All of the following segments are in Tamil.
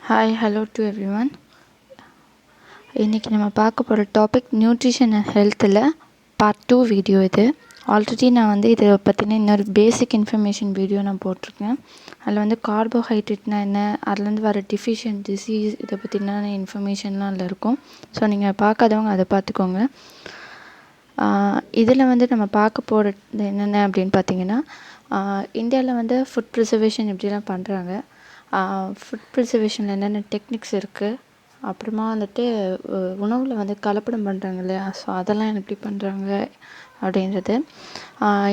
Hi hello to everyone. இன்றைக்கி நம்ம பார்க்க போகிற டாபிக் நியூட்ரிஷன் அண்ட் ஹெல்த்தில் பார்ட் 2 வீடியோ. இது ஆல்ரெடி நான் இதை பற்றின இன்னொரு பேசிக் இன்ஃபர்மேஷன் வீடியோ நான் போட்டிருக்கேன். அதில் கார்போஹைட்ரேட்னா என்ன, அதுலேருந்து வர டிஃபிஷியன்ட் டிசீஸ், இதை பற்றின இன்ஃபர்மேஷன்லாம் அதில் இருக்கும். ஸோ நீங்கள் பார்க்காதவங்க அதை பார்த்துக்கோங்க. இதில் நம்ம பார்க்க போகிறது என்னென்ன அப்படின்னு பார்த்தீங்கன்னா, இந்தியாவில் ஃபுட் ப்ரிசர்வேஷன் எப்படிலாம் பண்ணுறாங்க, ஃபுட் ப்ரிசர்வேஷனில் என்னென்ன டெக்னிக்ஸ் இருக்குது, அப்புறமா உணவில் கலப்படம் பண்ணுறாங்க இல்லையா, ஸோ அதெல்லாம் எப்படி பண்ணுறாங்க அப்படின்றது,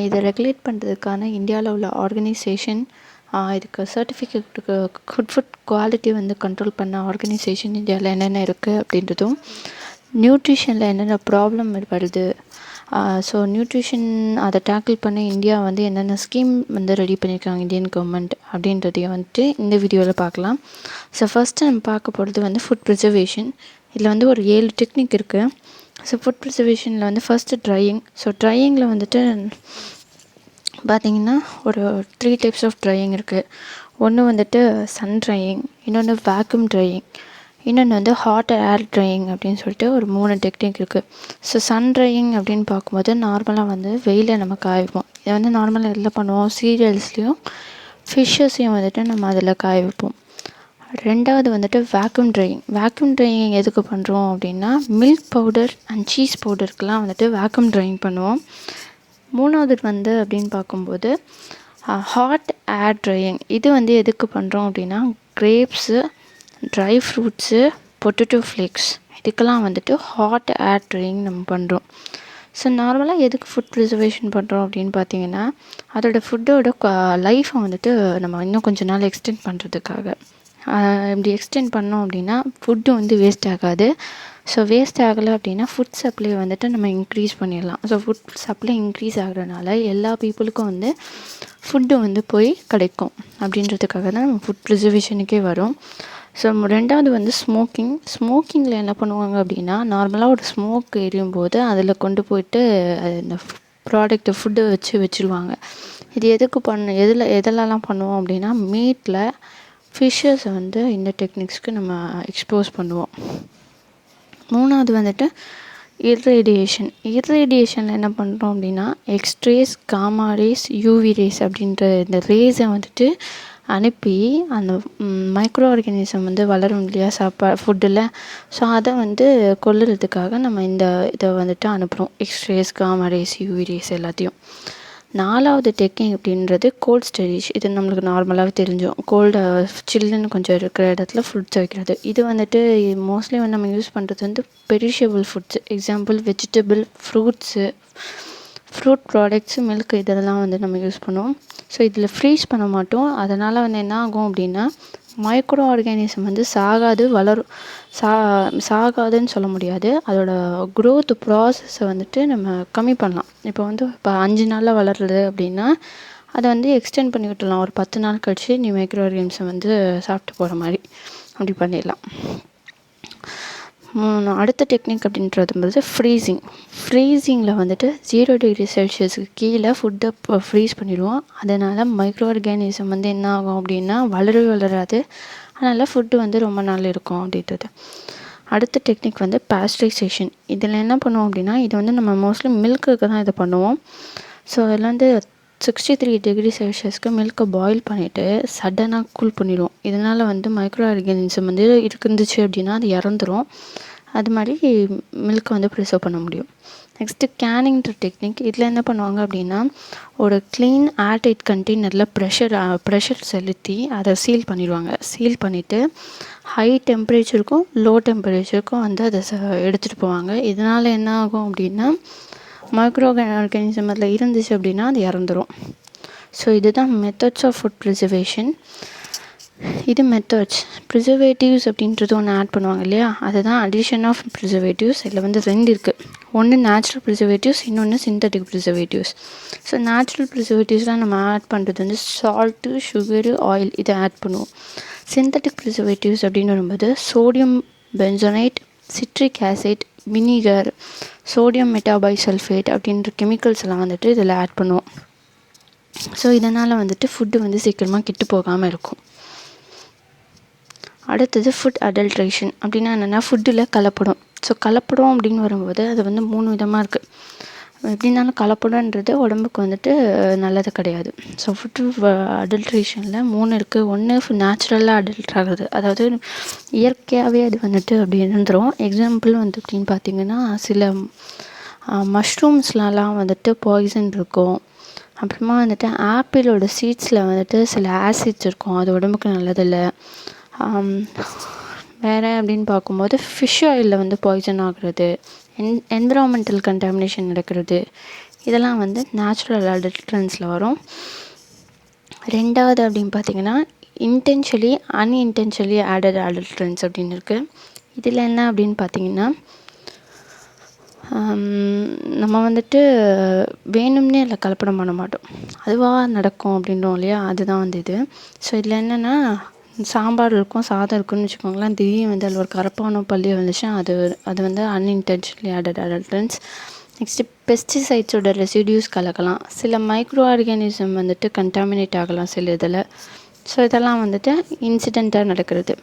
இதை ரெகுலேட் பண்ணுறதுக்கான இந்தியாவில் உள்ள ஆர்கனைசேஷன், இதுக்கு சர்டிஃபிகேட்டுக்கு ஃபுட் குவாலிட்டி கண்ட்ரோல் பண்ண ஆர்கனைசேஷன் இந்தியாவில் என்னென்ன இருக்குது அப்படின்றதும், நியூட்ரிஷனில் என்னென்ன ப்ராப்ளம் வருது, ஸோ நியூட்ரிஷன் அதை டேக்கிள் பண்ண இந்தியா என்னென்ன ஸ்கீம் ரெடி பண்ணியிருக்காங்க இந்தியன் கவர்மெண்ட் அப்படின்றதையும் இந்த வீடியோவில் பார்க்கலாம். ஸோ ஃபஸ்ட்டு நம்ம பார்க்க போகிறது ஃபுட் ப்ரிசர்வேஷன். இதில் ஒரு 7 டெக்னிக் இருக்குது. ஸோ ஃபுட் ப்ரிசர்வேஷனில் ஃபஸ்ட்டு ட்ரையிங். ஸோ ட்ரையிங்கில் பார்த்திங்கன்னா ஒரு 3 டைப்ஸ் ஆஃப் ட்ரையிங் இருக்குது. ஒன்று சன் ட்ரையிங், இன்னொன்று வேக்யூம் ட்ரையிங், இன்னொன்று ஹாட் ஏர் ட்ரையிங் அப்படின்னு சொல்லிட்டு ஒரு 3 டெக்னிக் இருக்குது. ஸோ சன் ட்ரையிங் அப்படின்னு பார்க்கும்போது நார்மலாக வெயிலில் நம்ம காய வைப்போம். இதை நார்மலாக எதில் பண்ணுவோம், சீரியல்ஸ்லேயும் ஃபிஷ்ஷஸையும் நம்ம அதில் காய வைப்போம். ரெண்டாவது வேக்யூம் ட்ரையிங். வேக்யூம் ட்ரையிங் எதுக்கு பண்ணுறோம் அப்படின்னா, மில்க் பவுடர் அண்ட் சீஸ் பவுடருக்கெலாம் வேக்யூம் ட்ரையிங் பண்ணுவோம். மூணாவது அப்படின்னு பார்க்கும்போது ஹாட் ஏர் ட்ரையிங். இது எதுக்கு பண்ணுறோம் அப்படின்னா, grapes, dry fruits, potato flakes, இதுக்கெல்லாம் ஹாட் ஏர் ட்ரையிங் நம்ம பண்ணுறோம். ஸோ நார்மலாக எதுக்கு ஃபுட் ப்ரிசர்வேஷன் பண்ணுறோம் அப்படின்னு பார்த்தீங்கன்னா, அதோடய ஃபுட்டோட லைஃப்பை நம்ம இன்னும் கொஞ்சம் நாள் எக்ஸ்டெண்ட் பண்ணுறதுக்காக. இப்படி எக்ஸ்டெண்ட் பண்ணோம் அப்படின்னா ஃபுட்டு வேஸ்ட் ஆகாது. ஸோ வேஸ்ட் ஆகலை அப்படின்னா ஃபுட் சப்ளை நம்ம இன்க்ரீஸ் பண்ணிடலாம். ஸோ ஃபுட் சப்ளை இன்க்ரீஸ் ஆகிறதுனால எல்லா பீப்புளுக்கும் ஃபுட்டு போய் கிடைக்கும் அப்படின்றதுக்காக தான் நம்ம ஃபுட் ப்ரிசர்வேஷனுக்கே வரும். ஸோ ரெண்டாவது ஸ்மோக்கிங். ஸ்மோக்கிங்கில் என்ன பண்ணுவாங்க அப்படின்னா, நார்மலாக ஒரு ஸ்மோக் எரியும் போது அதில் கொண்டு போயிட்டு இந்த ப்ராடக்ட்டை ஃபுட்டை வச்சுருவாங்க. இது எதுக்கு எதெல்லாம் பண்ணுவோம் அப்படின்னா, மீட்டில் ஃபிஷ்ஷஸை இந்த டெக்னிக்ஸ்க்கு நம்ம எக்ஸ்போஸ் பண்ணுவோம். மூணாவது இர்ரேடியேஷன். இர்ரேடியேஷனில் என்ன பண்ணுறோம் அப்படின்னா, X-rays, gamma rays, UV rays அப்படின்ற இந்த ரேஸை அனுப்பி அந்த மைக்ரோ ஆர்கானிசம் வளரும் இல்லையா ஃபுட்டில், ஸோ அதை கொல்லுறதுக்காக நம்ம இதை அனுப்புகிறோம். X-rays, gamma rays, UV rays எல்லாத்தையும். நாலாவது டெக்னிக் அப்படின்றது கோல்ட் ஸ்டோரேஜ். இது நம்மளுக்கு நார்மலாகவே தெரிஞ்சோம். சில்லுன்னு கொஞ்சம் இருக்கிற இடத்துல ஃப்ரூட்ஸ் வைக்கிறது. இது மோஸ்ட்லி நம்ம யூஸ் பண்ணுறது perishable foods. Example vegetable, fruit products, milk, இதெல்லாம் நம்ம யூஸ் பண்ணுவோம். ஸோ இதில் ஃப்ரீஸ் பண்ண மாட்டோம். அதனால் என்ன ஆகும் அப்படின்னா, மைக்ரோ ஆர்கானிசம் சாகாது, வளரும். சாகாதுன்னு சொல்ல முடியாது. அதோட க்ரோத் ப்ராசஸை நம்ம கம்மி பண்ணலாம். இப்போ இப்போ 5 நாளில் வளருது அப்படின்னா அதை எக்ஸ்டெண்ட் பண்ணி விட்டுடலாம். ஒரு 10 நாள் கழிச்சு நீ மைக்ரோ ஆர்கானிசம் சாப்பிட்டு போகிற மாதிரி அப்படி பண்ணிடலாம். அடுத்த டெக்னிக் அப்படின்றது ஃப்ரீசிங். ஃப்ரீசிங்கில் 0 டிகிரி செல்சியஸுக்கு கீழே ஃபுட்டை ஃப்ரீஸ் பண்ணிடுவோம். அதனால் மைக்ரோ ஆர்கானிசம் என்ன ஆகும் அப்படின்னா வளராது. அதனால் ஃபுட்டு ரொம்ப நாள் இருக்கும் அப்படின்றது. அடுத்த டெக்னிக் பாஸ்டரைசேஷன். இதில் என்ன பண்ணுவோம் அப்படின்னா, இது நம்ம மோஸ்ட்லி மில்க்குக்கு தான் இதை பண்ணுவோம். ஸோ இதில் 63 டிகிரி செல்சியஸ்க்கு மில்க்கை பாயில் பண்ணிவிட்டு சடனாக கூல் பண்ணிடுவோம். இதனால் மைக்ரோ ஆர்கானிசம் இருந்துச்சு அப்படின்னா அது இறந்துரும். அது மாதிரி மில்க்கை ப்ரிசர்வ் பண்ண முடியும். நெக்ஸ்ட்டு கேனிங்ன்ற டெக்னிக். இதில் என்ன பண்ணுவாங்க அப்படின்னா, ஒரு க்ளீன் ஏர்டைட் கண்டெய்னரில் ப்ரெஷர் செலுத்தி அதை சீல் பண்ணிடுவாங்க. சீல் பண்ணிவிட்டு ஹை டெம்பரேச்சருக்கும் லோ டெம்பரேச்சருக்கும் அதை எடுத்துகிட்டு போவாங்க. இதனால் என்ன ஆகும் அப்படின்னா, மைக்ரோ ஆர்கானிசம் அதில் இருந்துச்சு அப்படின்னா அது இறந்துரும். ஸோ இதுதான் மெத்தட்ஸ் ஆஃப் ஃபுட் ப்ரிசர்வேஷன். இது மெத்தட்ஸ். ப்ரிசர்வேட்டிவ்ஸ் அப்படின்றது ஒன்று ஆட் பண்ணுவாங்க இல்லையா, அதுதான் அடிஷன் ஆஃப் ப்ரிசர்வேட்டிவ்ஸ். இதில் 2 இருக்குது. ஒன்று நேச்சுரல் ப்ரிசர்வேட்டிவ்ஸ், இன்னொன்று சிந்தட்டிக் ப்ரிசர்வேட்டிவ்ஸ். ஸோ நேச்சுரல் ப்ரிசர்வேட்டிவ்ஸ்லாம் நம்ம ஆட் பண்ணுறது சால்ட்டு, சுகரு, ஆயில், இதை ஆட் பண்ணுவோம். சிந்தட்டிக் ப்ரிசர்வேட்டிவ்ஸ் அப்படின்னு வரும்போது sodium benzoate, citric acid, vinegar, sodium metabisulphite அப்படின்ற கெமிக்கல்ஸ் எல்லாம் இதில் ஆட் பண்ணுவோம். ஸோ இதனால் ஃபுட்டு சீக்கிரமாக கெட்டு போகாமல் இருக்கும். அடுத்தது ஃபுட் அடல்ட்ரேஷன் அப்படின்னா என்னென்னா ஃபுட்டில் கலப்படம். ஸோ கலப்படம் அப்படின்னு வரும்போது அது வந்து 3 விதமாக இருக்குது. எப்படின்னாலும் கலப்படன்றது உடம்புக்கு வந்துட்டு நல்லது கிடையாது. ஸோ ஃபுட் அடல்ட்ரேஷனில் 3 இருக்குது. ஒன்று நேச்சுரலாக அடல்ட் ஆகுது, அதாவது இயற்கையாகவே அது வந்துட்டு அப்படி இருந்துடும். எக்ஸாம்பிள் வந்து அப்படின்னு பார்த்திங்கன்னா சில மஷ்ரூம்ஸ்லாம் வந்துட்டு பாய்சன் இருக்கும். அப்புறமா வந்துட்டு ஆப்பிளோட சீட்ஸில் வந்துட்டு சில ஆசிட்ஸ் இருக்கும், அது உடம்புக்கு நல்லதில்லை. வேறு அப்படின்னு பார்க்கும்போது ஃபிஷ் ஆயிலில் வந்து பாய்சன் ஆகுறது, என்விரான்மெண்டல் கண்டாமினேஷன் நடக்கிறது, இதெல்லாம் வந்து நேச்சுரல் அடல்ட்ரன்ஸில் வரும். ரெண்டாவது அப்படின்னு பார்த்திங்கன்னா இன்டென்ஷனலி அன்இன்டென்ஷனலி ஆடட் அடல்ட்ரன்ஸ் அப்படின்னு இருக்குது. இதில் என்ன அப்படின்னு பார்த்திங்கன்னா நம்ம வந்துட்டு வேணும்னே அதில் கலப்படம் பண்ண மாட்டோம், அதுவாக நடக்கும் அப்படின்றோம் இல்லையா, அதுதான் வந்து இது. ஸோ இதில் என்னென்னா சாம்பார் இருக்கும், சாதம் இருக்குன்னு வச்சுக்கோங்களேன், திடீர்னு வந்து அதில் ஒரு கரப்பானோ பள்ளியோ வந்துச்சுன்னா அது வந்து unintentionally added adulterants. Next பெஸ்டிசைட்ஸோட residues கலக்கலாம், சில மைக்ரோ ஆர்கானிசம் வந்துட்டு கண்டாமினேட் ஆகலாம் சில இதில். ஸோ இதெல்லாம் வந்துட்டு இன்சிடெண்ட்டாக நடக்கிறது.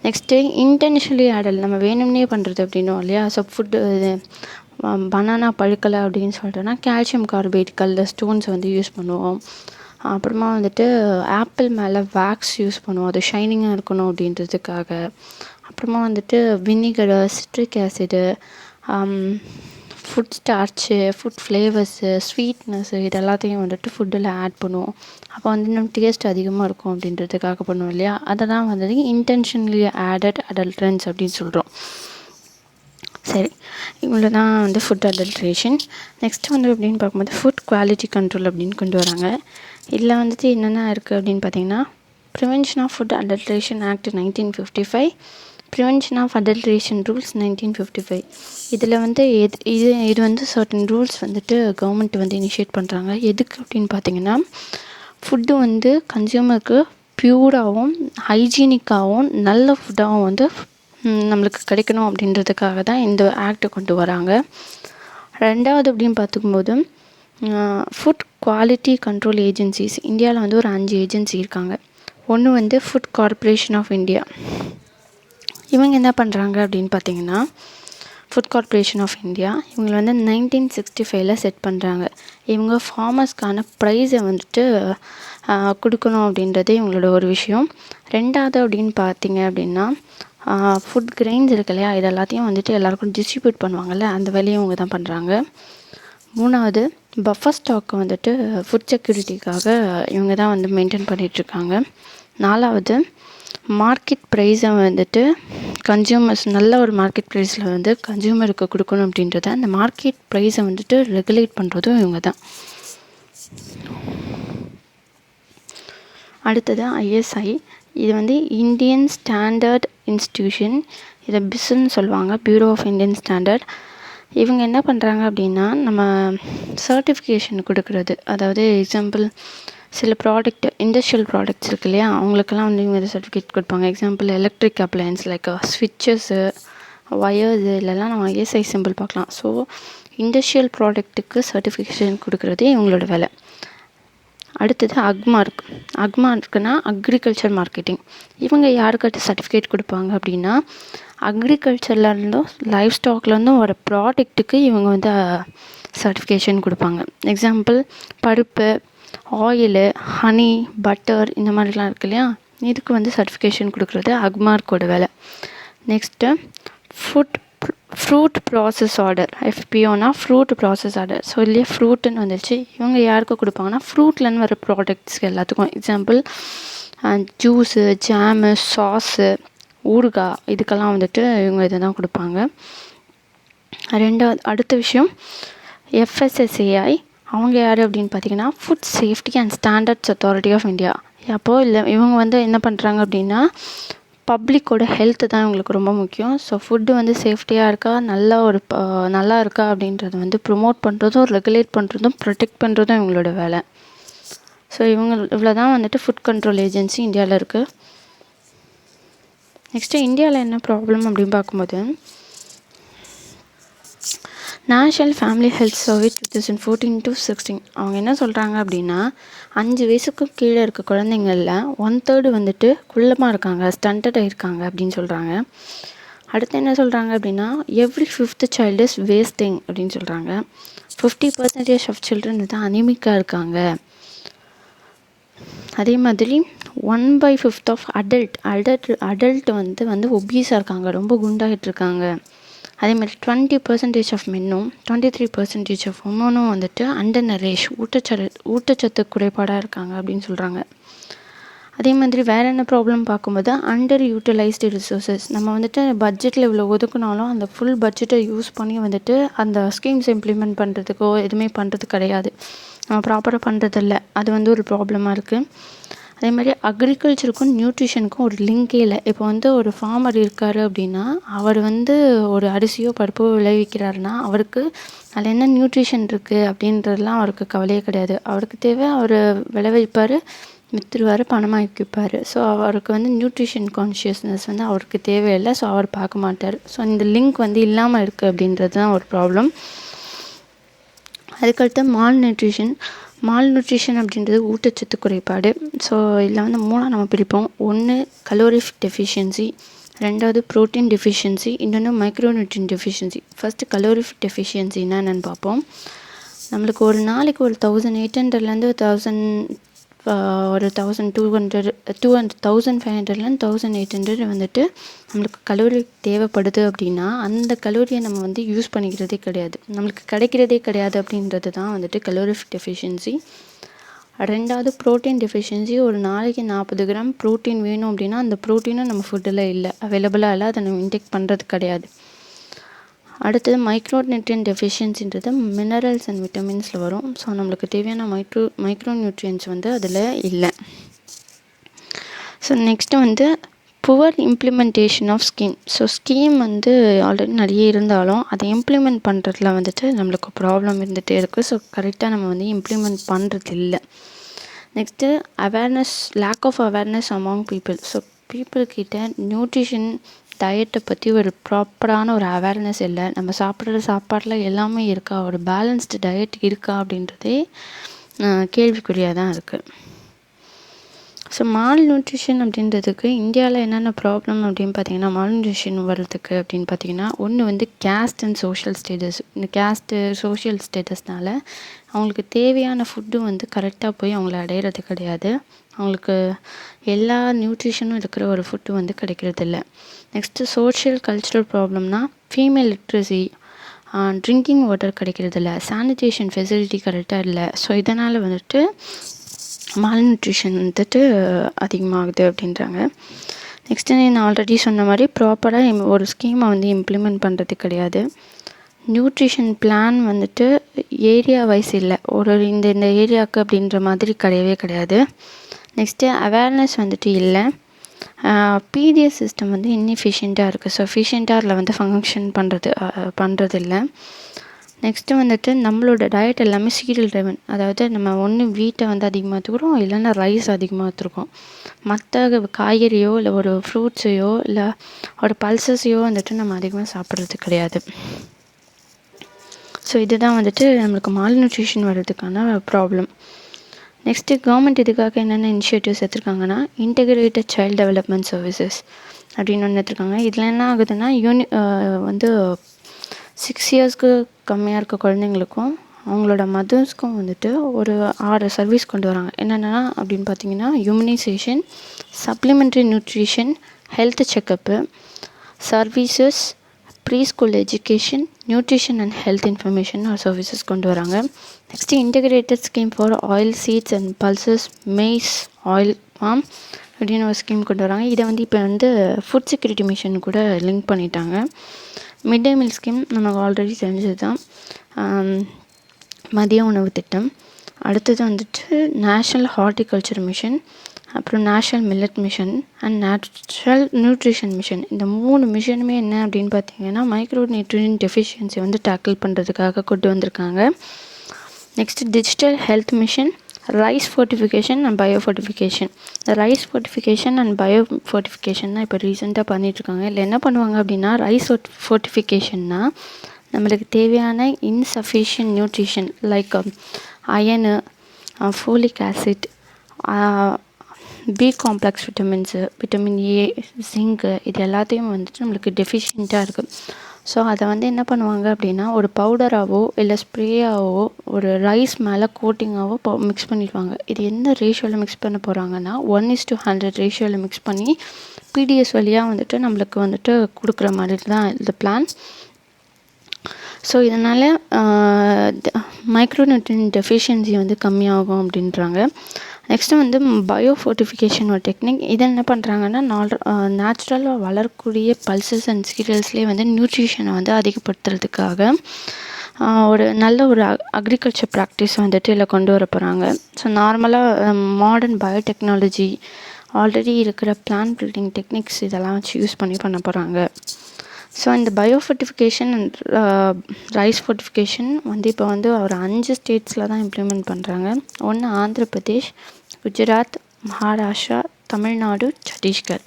நெக்ஸ்ட்டு இன்டென்ஷனலி ஆடல், நம்ம வேணும்னே பண்ணுறது அப்படின்னோம் இல்லையா. ஸோ ஃபுட்டு பனானா பழுக்கலை அப்படின்னு சொல்லிட்டோன்னா கால்சியம் கார்பேட் கல்ல ஸ்டோன்ஸ் வந்து யூஸ் பண்ணுவோம். அப்புறமா வந்துட்டு ஆப்பிள் மேலே வேக்ஸ் யூஸ் பண்ணுவோம், அது ஷைனிங்காக இருக்கணும் அப்படின்றதுக்காக. அப்புறமா வந்துட்டு vinegar, citric acid, food starch, food flavours, sweetness, இது எல்லாத்தையும் வந்துட்டு ஃபுட்டில் ஆட் பண்ணுவோம். அப்போ வந்து இன்னும் டேஸ்ட் அதிகமாக இருக்கும் அப்படின்றதுக்காக பண்ணுவோம் இல்லையா. அதை தான் வந்து இன்டென்ஷனலி ஆடட் அடல்ட்ரன்ஸ் அப்படின்னு சொல்கிறோம். சரி, இவ்வளோ தான் வந்து ஃபுட் அடல்ட்ரேஷன். நெக்ஸ்ட்டு வந்து அப்படின்னு பார்க்கும்போது ஃபுட் குவாலிட்டி கண்ட்ரோல் அப்படின்னு கொண்டு வராங்க. இதில் வந்துட்டு என்னென்ன இருக்குது அப்படின்னு பார்த்தீங்கன்னா prevention of food adulteration act 1955, prevention of adulteration rules 1955. இதில் வந்து இது வந்து சர்டன் ரூல்ஸ் வந்துட்டு கவர்மெண்ட் வந்து இனிஷியேட் பண்ணுறாங்க. எதுக்கு அப்படின்னு பார்த்தீங்கன்னா ஃபுட்டு வந்து கன்சியூமருக்கு ப்யூராகவும் ஹைஜீனிக்காகவும் நல்ல ஃபுட்டாகவும் வந்து நம்மளுக்கு கிடைக்கணும் அப்படின்றதுக்காக தான் இந்த ஆக்டை கொண்டு வராங்க. ரெண்டாவது அப்படின்னு பார்த்துக்கும்போது ஃபுட் குவாலிட்டி கண்ட்ரோல் ஏஜென்சிஸ் இந்தியாவில் வந்து ஒரு 5 ஏஜென்சி இருக்காங்க. ஒன்று வந்து ஃபுட் கார்ப்பரேஷன் ஆஃப் இந்தியா. இவங்க என்ன பண்ணுறாங்க அப்படின்னு பார்த்தீங்கன்னா ஃபுட் கார்ப்பரேஷன் ஆஃப் இந்தியா இவங்களை வந்து 1965 செட் பண்ணுறாங்க. இவங்க ஃபார்மர்ஸ்க்கான ப்ரைஸை வந்துட்டு கொடுக்கணும் அப்படின்றது இவங்களோட ஒரு விஷயம். ரெண்டாவது அப்படின்னு பார்த்தீங்க அப்படின்னா ஃபுட் கிரெயின்ஸ் இருக்கு இல்லையா, இது எல்லாத்தையும் வந்துட்டு எல்லாருக்கும் டிஸ்ட்ரிபியூட் பண்ணுவாங்கள்ல, அந்த வேலையை இவங்க தான் பண்ணுறாங்க. மூணாவது பஃபர் ஸ்டாக்கை வந்துட்டு ஃபுட் செக்யூரிட்டிக்காக இவங்க தான் வந்து மெயின்டைன் பண்ணிகிட்ருக்காங்க. நாலாவது மார்க்கெட் ப்ரைஸை வந்துட்டு கன்சியூமர்ஸ் நல்ல ஒரு மார்க்கெட் ப்ரைஸில் வந்து கன்சியூமருக்கு கொடுக்கணும் அப்படின்றத அந்த மார்க்கெட் ப்ரைஸை வந்துட்டு ரெகுலேட் பண்ணுறதும் இவங்க தான். அடுத்தது ISI, இது வந்து இந்தியன் ஸ்டாண்டர்ட் இன்ஸ்டிடியூஷன், இதை பிஸ்ன்னு சொல்லுவாங்க, பியூரோ ஆஃப் இந்தியன் ஸ்டாண்டர்ட். இவங்க என்ன பண்ணுறாங்க அப்படின்னா நம்ம சர்டிஃபிகேஷன் கொடுக்குறது, அதாவது எக்ஸாம்பிள் சில ப்ராடக்ட் இண்டஸ்ட்ரியல் ப்ராடக்ட்ஸ் இருக்கு இல்லையா, அவங்களுக்கெல்லாம் வந்து இவங்க சர்டிஃபிகேட் கொடுப்பாங்க. எக்ஸாம்பிள் எலக்ட்ரிக் அப்ளையன்ஸ் லைக் ஸ்விட்சஸ்ஸு, வயர்ஸு, இல்லைலாம் நம்ம ISI சிம்பிள் பார்க்கலாம். ஸோ இண்டஸ்ட்ரியல் ப்ராடக்ட்டுக்கு சர்டிஃபிகேஷன் கொடுக்குறது இவங்களோட வேலை. அடுத்தது அக்மார்க்குனா அக்ரிகல்ச்சர் மார்க்கெட்டிங். இவங்க யாருக்கிட்ட சர்டிஃபிகேட் கொடுப்பாங்க அப்படின்னா அக்ரிகல்ச்சர்லேருந்தும் லைஃப் ஸ்டாக்லேருந்தும் வர ப்ராடக்ட்டுக்கு இவங்க வந்து சர்டிஃபிகேஷன் கொடுப்பாங்க. எக்ஸாம்பிள் பருப்பு, ஆயிலு, ஹனி, பட்டர், இந்த மாதிரிலாம் இருக்கு இல்லையா, இதுக்கு வந்து சர்டிஃபிகேஷன் கொடுக்குறது அக்மார்க்கோட வேலை. நெக்ஸ்ட்டு ஃப்ரூட் ப்ராசஸ் ஆர்டர், FPOனா ஃப்ரூட் ப்ராசஸ் ஆர்டர். ஸோ இல்லையே ஃப்ரூட்டுன்னு வந்துருச்சு, இவங்க யாருக்கு கொடுப்பாங்கன்னா ஃப்ரூட்லேருந்து வர ப்ராடக்ட்ஸ்க்கு எல்லாத்துக்கும். எக்ஸாம்பிள் ஜூஸு, ஜாமு, சாஸு, ஊறுகாய், இதுக்கெல்லாம் வந்துட்டு இவங்க இதை தான் கொடுப்பாங்க. அடுத்த விஷயம் FSSAI, அவங்க யார் அப்படின்னு பார்த்தீங்கன்னா food safety and standards authority of India. அப்போது இல்லை இவங்க வந்து என்ன பண்ணுறாங்க அப்படின்னா பப்ளிக்கோட ஹெல்த்து தான் இவங்களுக்கு ரொம்ப முக்கியம். ஸோ ஃபுட்டு வந்து சேஃப்டியாக இருக்கா, நல்லா இருக்கா அப்படின்றத வந்து ப்ரொமோட் பண்ணுறதும், ரெகுலேட் பண்ணுறதும், ப்ரொடெக்ட் பண்ணுறதும் இவங்களோட வேலை. ஸோ இவ்வளோ தான் வந்துட்டு ஃபுட் கண்ட்ரோல் ஏஜென்சி இந்தியாவில் இருக்குது. நெக்ஸ்ட்டு இந்தியாவில் என்ன ப்ராப்ளம் அப்படின்னு பார்க்கும்போது நேஷ்னல் ஃபேமிலி ஹெல்த் சர்வே 2014-16 அவங்க என்ன சொல்கிறாங்க அப்படின்னா 5 வயசுக்கும் கீழே இருக்க குழந்தைங்களில் 1/3 வந்துட்டு குள்ளமாக இருக்காங்க, ஸ்டண்டட் ஆகிருக்காங்க அப்படின்னு சொல்கிறாங்க. அடுத்து என்ன சொல்கிறாங்க அப்படின்னா every 5th child is wasting அப்படின்னு சொல்கிறாங்க. 50% ஆஃப் சில்ட்ரன் வந்து அனிமிக்காக இருக்காங்க. அதே மாதிரி 1/5 ஆஃப் அடல்ட் வந்து ஒபீஸாக இருக்காங்க, ரொம்ப குண்டாகிட்டு இருக்காங்க. அதே மாதிரி 20% ஆஃப் மென்னும் 23% ஆஃப் உமனும் வந்துட்டு அண்டர் நரிஷ் ஊட்டச்சத்து குறைபாடாக இருக்காங்க அப்படின்னு சொல்கிறாங்க. அதே மாதிரி வேறு என்ன ப்ராப்ளம் பார்க்கும்போது அண்டர் யூட்டிலைஸ்டு ரிசோர்ஸஸ். நம்ம வந்துட்டு பட்ஜெட்டில் இவ்வளோ ஒதுக்குனாலும் அந்த ஃபுல் பட்ஜெட்டை யூஸ் பண்ணி வந்துட்டு அந்த ஸ்கீம்ஸ் இம்ப்ளிமெண்ட் பண்ணுறதுக்கோ எதுவுமே பண்ணுறது கிடையாது, நம்ம ப்ராப்பராக பண்ணுறதில்ல. அது வந்து ஒரு ப்ராப்ளமாக இருக்குது. அதே மாதிரி அக்ரிகல்ச்சருக்கும் நியூட்ரிஷனுக்கும் ஒரு லிங்கே இல்லை. இப்போ வந்து ஒரு ஃபார்மர் இருக்கார் அப்படின்னா அவர் வந்து ஒரு அரிசியோ பருப்போ விளைவிக்கிறாருன்னா அவருக்கு அதில் என்ன நியூட்ரிஷன் இருக்குது அப்படின்றதுலாம் அவருக்கு கவலையே கிடையாது. அவருக்கு தேவை அவர் விளைவிப்பார், விற்றுருவார், பணமாக விற்பார். ஸோ அவருக்கு வந்து நியூட்ரிஷன் கான்ஷியஸ்னஸ் வந்து அவருக்கு தேவையில்லை. ஸோ அவர் பார்க்க மாட்டார். ஸோ இந்த லிங்க் வந்து இல்லாமல் இருக்குது அப்படின்றது தான் ஒரு ப்ராப்ளம். அதுக்கடுத்து மால்நியூட்ரிஷன் அப்படின்றது ஊட்டச்சத்து குறைபாடு. ஸோ இதில் வந்து 3 நம்ம பிரிப்போம். 1 கலோரிஃப் டெஃபிஷியன்சி, 2வது ப்ரோட்டீன் டெஃபிஷியன்சி, இன்னொன்று மைக்ரோநியூட்ரியன் டெஃபிஷியன்சி. ஃபஸ்ட்டு கலோரிஃப் டெஃபிஷியன்சின்னா என்னென்னு பார்ப்போம். நம்மளுக்கு ஒரு நாளைக்கு ஒரு 1800லேருந்து 1200 1500லேருந்து 1800 வந்துட்டு நம்மளுக்கு கலோரி தேவைப்படுது அப்படின்னா அந்த கலோரியை நம்ம வந்து யூஸ் பண்ணிக்கிறதே கிடையாது, நம்மளுக்கு கிடைக்கிறதே கிடையாது அப்படின்றது தான் வந்துட்டு கலோரிஃப் டெஃபிஷியன்சி. 2வது ப்ரோட்டீன் டெஃபிஷியன்சி. ஒரு நாளைக்கு 40 கிராம் ப்ரோட்டீன் வேணும் அப்படின்னா அந்த ப்ரோட்டீனும் நம்ம ஃபுட்டில் இல்லை, அவைலபிளாக இல்லை, அதை நம்ம இன்டேக் பண்ணுறது கிடையாது. அடுத்தது மைக்ரோநியூட்ரியன் டெஃபிஷியன்சின்றது மினரல்ஸ் அண்ட் விட்டமின்ஸில் வரும். ஸோ நம்மளுக்கு தேவையான மைக்ரோநியூட்ரியன்ஸ் வந்து அதில் இல்லை. ஸோ நெக்ஸ்ட்டு வந்து poor implementation of scheme. So scheme வந்து ஆல்ரெடி நிறைய இருந்தாலும் அதை இம்ப்ளிமெண்ட் பண்ணுறதுல வந்துட்டு நம்மளுக்கு ப்ராப்ளம் இருந்துகிட்டே இருக்குது. ஸோ கரெக்டாக நம்ம வந்து இம்ப்ளிமெண்ட் பண்ணுறது இல்லை. Next lack of awareness among people. So பீப்புள்கிட்ட நியூட்ரிஷன் டயட்டை பற்றி ஒரு ப்ராப்பரான ஒரு அவேர்னஸ் இல்லை. நம்ம சாப்பிட்ற சாப்பாட்டில் எல்லாமே இருக்கா, ஒரு பேலன்ஸ்டு டயட் இருக்கா அப்படின்றதே கேள்விக்குறியாக தான் இருக்குது. ஸோ நியூட்ரிஷன் அப்படின்றதுக்கு இந்தியாவில் என்னென்ன ப்ராப்ளம் அப்படின்னு பார்த்திங்கன்னா, நியூட்ரிஷன் வர்றதுக்கு அப்படின்னு பார்த்திங்கன்னா, ஒன்று வந்து கேஸ்ட் அண்ட் சோஷியல் ஸ்டேட்டஸ். இந்த கேஸ்ட்டு சோஷியல் ஸ்டேட்டஸ்னால் அவங்களுக்கு தேவையான ஃபுட்டு வந்து கரெக்டாக போய் அவங்கள அடையிறது கிடையாது. அவங்களுக்கு எல்லா நியூட்ரிஷனும் இருக்கிற ஒரு ஃபுட்டு வந்து கிடைக்கிறதில்ல. நெக்ஸ்ட்டு சோஷியல் கல்ச்சுரல் ப்ராப்ளம்னா ஃபீமேல் லிட்ரஸி, ட்ரிங்கிங் வாட்டர் கிடைக்கிறதில்ல, சானிடேஷன் ஃபெசிலிட்டி கரெக்டாக இல்லை. ஸோ இதனால் வந்துட்டு மால்நியூட்ரிஷன் வந்துட்டு அதிகமாகுது அப்படின்றாங்க. நெக்ஸ்ட்டு நான் ஆல்ரெடி சொன்ன மாதிரி ப்ராப்பராக ஒரு ஸ்கீமை வந்து இம்ப்ளிமெண்ட் பண்ணுறது கிடையாது. நியூட்ரிஷன் பிளான் வந்துட்டு ஏரியா வைஸ் இல்லை, ஒரு இந்த ஏரியாவுக்கு அப்படின்ற மாதிரி கிடையவே கிடையாது. நெக்ஸ்ட்டு அவேர்னஸ் வந்துட்டு இல்லை. பிடிஎஸ் சிஸ்டம் வந்து இன்எஃபிஷியண்ட்டாக இருக்குது. ஸோ எஃபிஷியண்ட்டாக அதில் வந்து ஃபங்க்ஷன் பண்ணுறதில்ல. நெக்ஸ்ட்டு வந்துட்டு நம்மளோட டயட் எல்லாமே சீரியல் ட்ரைவன். அதாவது நம்ம ஒன்று வீட்டை வந்து அதிகமாக எடுத்துக்கிறோம், இல்லைன்னா ரைஸ் அதிகமாக எடுத்துருக்கோம். மற்ற காய்கறியோ இல்லை ஒரு ஃப்ரூட்ஸையோ இல்லை ஒரு பல்சஸையோ வந்துட்டு நம்ம அதிகமாக சாப்பிட்றது கிடையாது. ஸோ இதுதான் வந்துட்டு நம்மளுக்கு மால்நியூட்ரிஷன் வர்றதுக்கான ப்ராப்ளம். நெக்ஸ்ட்டு கவர்மெண்ட் இதுக்காக என்னென்ன இனிஷியேட்டிவ்ஸ் எடுத்துருக்காங்கன்னா, இன்டெகிரேட்டட் சைல்டு டெவலப்மெண்ட் சர்வீசஸ் அப்படின்னு ஒன்று எடுத்துருக்காங்க. இதில் என்ன ஆகுதுன்னா வந்து 6 இயர்ஸ்க்கு கம்மியாக இருக்க குழந்தைங்களுக்கும் அவங்களோட மதர்ஸ்க்கும் வந்துட்டு ஒரு 6 சர்வீஸ் கொண்டு வராங்க. என்னென்னா அப்படின்னு பார்த்தீங்கன்னா, immunisation, supplementary nutrition, health checkup, services, preschool education, nutrition and health information ஒரு சர்வீசஸ் கொண்டு வராங்க. Next integrated scheme for oil seeds and pulses, maize, oil palm அப்படின்னு ஒரு ஸ்கீம் கொண்டு வராங்க. இதை வந்து இப்போ வந்து ஃபுட் செக்யூரிட்டி மிஷன் கூட லிங்க் பண்ணிட்டாங்க. மிட் டே மீல் ஸ்கீம் நமக்கு ஆல்ரெடி தெரிஞ்சது தான், மதிய உணவு திட்டம். அடுத்தது வந்துட்டு நேஷ்னல் ஹார்டிகல்ச்சர் மிஷன், அப்புறம் national millet mission and natural nutrition mission. இந்த 3 மிஷனுமே என்ன அப்படின்னு பார்த்தீங்கன்னா, மைக்ரோ நியூட்ரியன் டெஃபிஷியன்சி வந்து டேக்கிள் பண்ணுறதுக்காக கொண்டு வந்திருக்காங்க. Next digital health mission, rice fortification and bio fortification. இந்த rice fortification and bio fortification தான் இப்போ ரீசெண்டாக பண்ணிகிட்ருக்காங்க. இல்லை என்ன பண்ணுவாங்க அப்படின்னா, ரைஸ் ஃபோர்ட்டிஃபிகேஷன்னா நம்மளுக்கு தேவையான insufficient nutrition like iron, folic acid, B complex vitamins, vitamin A, zinc, இது எல்லாத்தையும் வந்துட்டு நம்மளுக்கு டெஃபிஷியண்ட்டாக இருக்குது. ஸோ அதை வந்து என்ன பண்ணுவாங்க அப்படின்னா ஒரு பவுடராகவோ இல்லை ஸ்ப்ரேயாகவோ ஒரு ரைஸ் மேலே கோட்டிங்காகவோ மிக்ஸ் பண்ணிடுவாங்க. இது எந்த ரேஷியோவில் மிக்ஸ் பண்ண போகிறாங்கன்னா 1:100 ரேஷியோவில் மிக்ஸ் பண்ணி பிடிஎஸ் வழியாக வந்துட்டு நம்மளுக்கு வந்துட்டு கொடுக்குற மாதிரி தான் இந்த பிளான். ஸோ இதனால் மைக்ரோநியூட்ரியன்ட் டெஃபிஷியன்சி வந்து கம்மியாகும் அப்படின்றாங்க. நெக்ஸ்ட்டு வந்து பயோஃபோர்ட்டிஃபிகேஷன் ஒரு டெக்னிக். இதை என்ன பண்ணுறாங்கன்னா நேச்சுரலாக வளரக்கூடிய பல்சஸ் அண்ட் சீரியல்ஸ்லேயே வந்து நியூட்ரிஷனை வந்து அதிகப்படுத்துறதுக்காக ஒரு நல்ல ஒரு அக்ரிகல்ச்சர் ப்ராக்டிஸ் வந்துட்டு இதில் கொண்டு வர போகிறாங்க. ஸோ நார்மலாக மாடர்ன் பயோடெக்னாலஜி, ஆல்ரெடி இருக்கிற பிளான்ட் பில்டிங் டெக்னிக்ஸ் இதெல்லாம் வச்சு யூஸ் பண்ண போகிறாங்க. ஸோ இந்த பயோஃபோர்ட்டிஃபிகேஷன் அண்ட் ரைஸ் ஃபோர்ட்டிஃபிகேஷன் வந்து இப்போ வந்து ஒரு 5 ஸ்டேட்ஸில் தான் இம்ப்ளிமெண்ட் பண்ணுறாங்க. ஒன்று ஆந்திர பிரதேஷ், குஜராத், மகாராஷ்டிரா, தமிழ்நாடு, சத்தீஸ்கர்.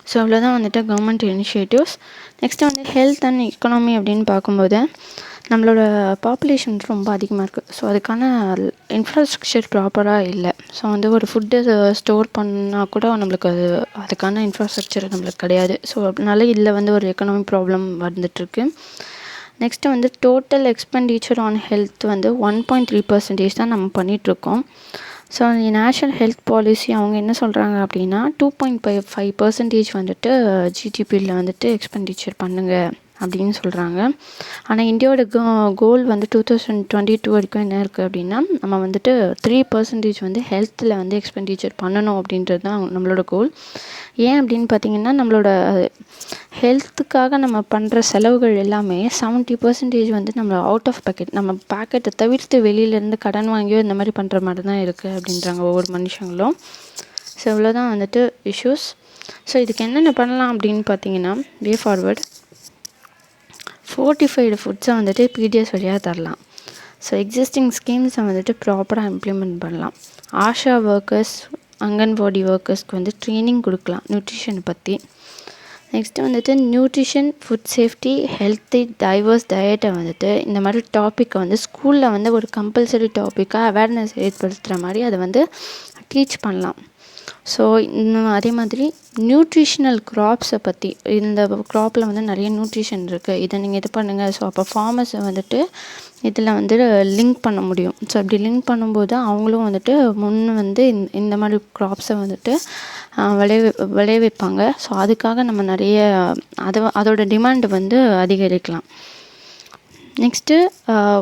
ஸோ அவ்வளோதான் வந்துட்டு கவர்மெண்ட் இனிஷியேட்டிவ்ஸ். நெக்ஸ்ட்டு வந்து ஹெல்த் அண்ட் எக்கனாமி அப்படின்னு பார்க்கும்போது நம்மளோட பாப்புலேஷன் ரொம்ப அதிகமாக இருக்குது. ஸோ அதுக்கான இன்ஃப்ராஸ்ட்ரக்சர் ப்ராப்பராக இல்லை. ஸோ வந்து ஒரு ஃபுட்டு ஸ்டோர் பண்ணால் கூட நம்மளுக்கு அதுக்கான இன்ஃப்ராஸ்ட்ரக்சர் நம்மளுக்கு கிடையாது. ஸோ அதனால இதில் வந்து ஒரு எக்கனாமிக் ப்ராப்ளம் வந்துட்டுருக்கு. நெக்ஸ்ட்டு வந்து டோட்டல் எக்ஸ்பெண்டிச்சர் ஆன் ஹெல்த் வந்து 1.3% தான் நம்ம பண்ணிகிட்ருக்கோம். ஸோ நேஷ்னல் ஹெல்த் பாலிசி அவங்க என்ன சொல்கிறாங்க அப்படின்னா 2.5% வந்துட்டு ஜிடிபியில் வந்துட்டு எக்ஸ்பெண்டிச்சர் பண்ணுங்கள் அப்படின்னு சொல்கிறாங்க. ஆனால் இந்தியாவோட கோல் வந்து 2022 வரைக்கும் என்ன இருக்குது அப்படின்னா நம்ம வந்துட்டு 3% வந்து ஹெல்த்தில் வந்து எக்ஸ்பெண்டிச்சர் பண்ணணும் அப்படின்றது தான் நம்மளோட கோல். ஏன் அப்படின்னு பார்த்தீங்கன்னா நம்மளோட ஹெல்த்துக்காக நம்ம பண்ணுற செலவுகள் எல்லாமே 70% வந்து நம்ம அவுட் ஆஃப் பேக்கெட், நம்ம பேக்கெட்டை தவிர்த்து வெளியிலேருந்து கடன் வாங்கியோ இந்த மாதிரி பண்ணுற மாதிரி தான் இருக்குது அப்படின்றாங்க ஒவ்வொரு மனுஷங்களும். ஸோ இவ்வளோதான் வந்துட்டு இஷ்யூஸ். ஸோ இதுக்கு என்னென்ன பண்ணலாம் அப்படின்னு பார்த்தீங்கன்னா வே ஃபார்வர்ட் ஃபோர்ட்டிஃபைடு ஃபுட்ஸை வந்துட்டு பிடிஎஸ் வழியாக தரலாம். ஸோ எக்ஸிஸ்டிங் ஸ்கீம்ஸை வந்துட்டு ப்ராப்பராக இம்ப்ளிமெண்ட் பண்ணலாம். ஆஷா ஒர்க்கர்ஸ், அங்கன்வாடி ஒர்க்கர்ஸ்க்கு வந்து ட்ரைனிங் கொடுக்கலாம் நியூட்ரிஷனை பற்றி. நெக்ஸ்ட்டு வந்துட்டு nutrition, food safety, healthy diverse டயட்டை வந்துட்டு இந்த மாதிரி டாப்பிக்கை வந்து ஸ்கூலில் வந்து ஒரு கம்பல்சரி டாப்பிக்காக அவேர்னஸ் ஏற்படுத்துகிற மாதிரி அதை வந்து டீச் பண்ணலாம். ஸோ அதே மாதிரி நியூட்ரிஷனல் க்ராப்ஸை பற்றி, இந்த க்ராப்பில் வந்து நிறைய நியூட்ரிஷன் இருக்குது, இதை நீங்கள் இது பண்ணுங்கள். ஸோ அப்போ ஃபார்மர்ஸை வந்துட்டு இதில் வந்து லிங்க் பண்ண முடியும். ஸோ அப்படி லிங்க் பண்ணும்போது அவங்களும் வந்துட்டு வந்து இந்த மாதிரி க்ராப்ஸை வந்துட்டு விளைவிப்பாங்க. ஸோ அதுக்காக நம்ம நிறைய அதோட டிமாண்டை வந்து அதிகரிக்கலாம். நெக்ஸ்ட்டு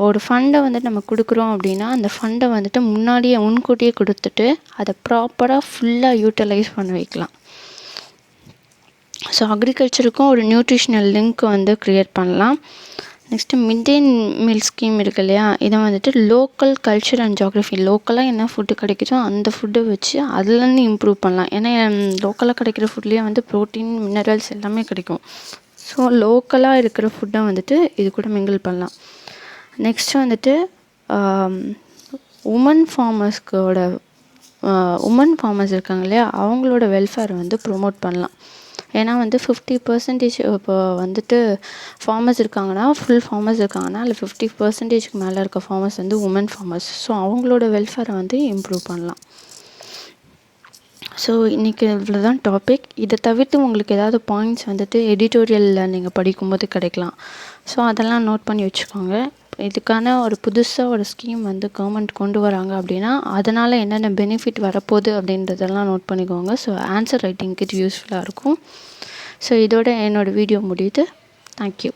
ஒரு ஃபண்டை வந்துட்டு நம்ம கொடுக்குறோம் அப்படின்னா அந்த ஃபண்டை வந்துட்டு முன்கூட்டியே கொடுத்துட்டு அதை ப்ராப்பராக ஃபுல்லாக யூட்டிலைஸ் பண்ண வைக்கலாம். ஸோ அக்ரிகல்ச்சருக்கும் ஒரு நியூட்ரிஷனல் லிங்க் வந்து க்ரியேட் பண்ணலாம். Next mid day meal scheme இருக்குது இல்லையா, இதை வந்துட்டு லோக்கல் கல்ச்சர் அண்ட் ஜியாகிரஃபி, லோக்கலாக என்ன ஃபுட்டு கிடைக்குதோ அந்த ஃபுட்டை வச்சு அதுலேருந்து இம்ப்ரூவ் பண்ணலாம். ஏன்னா லோக்கலாக கிடைக்கிற ஃபுட்லேயே வந்து ப்ரோட்டீன், மினரல்ஸ் எல்லாமே கிடைக்கும். ஸோ லோக்கலாக இருக்கிற ஃபுட்டை வந்துட்டு இது கூட மிங்கிள் பண்ணலாம். நெக்ஸ்ட்டு வந்துட்டு உமன் ஃபார்மர்ஸ் இருக்காங்க இல்லையா, அவங்களோட வெல்ஃபேரை வந்து ப்ரொமோட் பண்ணலாம். ஏன்னா வந்து 50% இப்போ வந்துட்டு ஃபார்மர்ஸ் இருக்காங்கன்னா, ஃபுல் ஃபார்மர்ஸ் இருக்காங்கன்னா அதில் 50%க்கு மேலே இருக்க ஃபார்மர்ஸ் வந்து உமன் ஃபார்மர்ஸ். ஸோ அவங்களோட வெல்ஃபேரை வந்து இம்ப்ரூவ் பண்ணலாம். ஸோ இன்றைக்கி இவ்வளோ தான் டாபிக். இதை தவிர்த்து உங்களுக்கு ஏதாவது பாயிண்ட்ஸ் வந்துட்டு எடிட்டோரியலில் நீங்கள் படிக்கும்போது கிடைக்கலாம். ஸோ அதெல்லாம் நோட் பண்ணி வச்சுக்கோங்க. இதுக்கான ஒரு புதுசாக ஒரு ஸ்கீம் வந்து கவர்மெண்ட் கொண்டு வராங்க அப்படின்னா அதனால் என்னென்ன பெனிஃபிட் வரப்போகுது அப்படின்றதெல்லாம் நோட் பண்ணிக்கோங்க. ஸோ ஆன்சர் ரைட்டிங்க்கு இது யூஸ்ஃபுல்லாக இருக்கும். ஸோ இதோட என்னோடய வீடியோ முடியுது. தேங்க்யூ.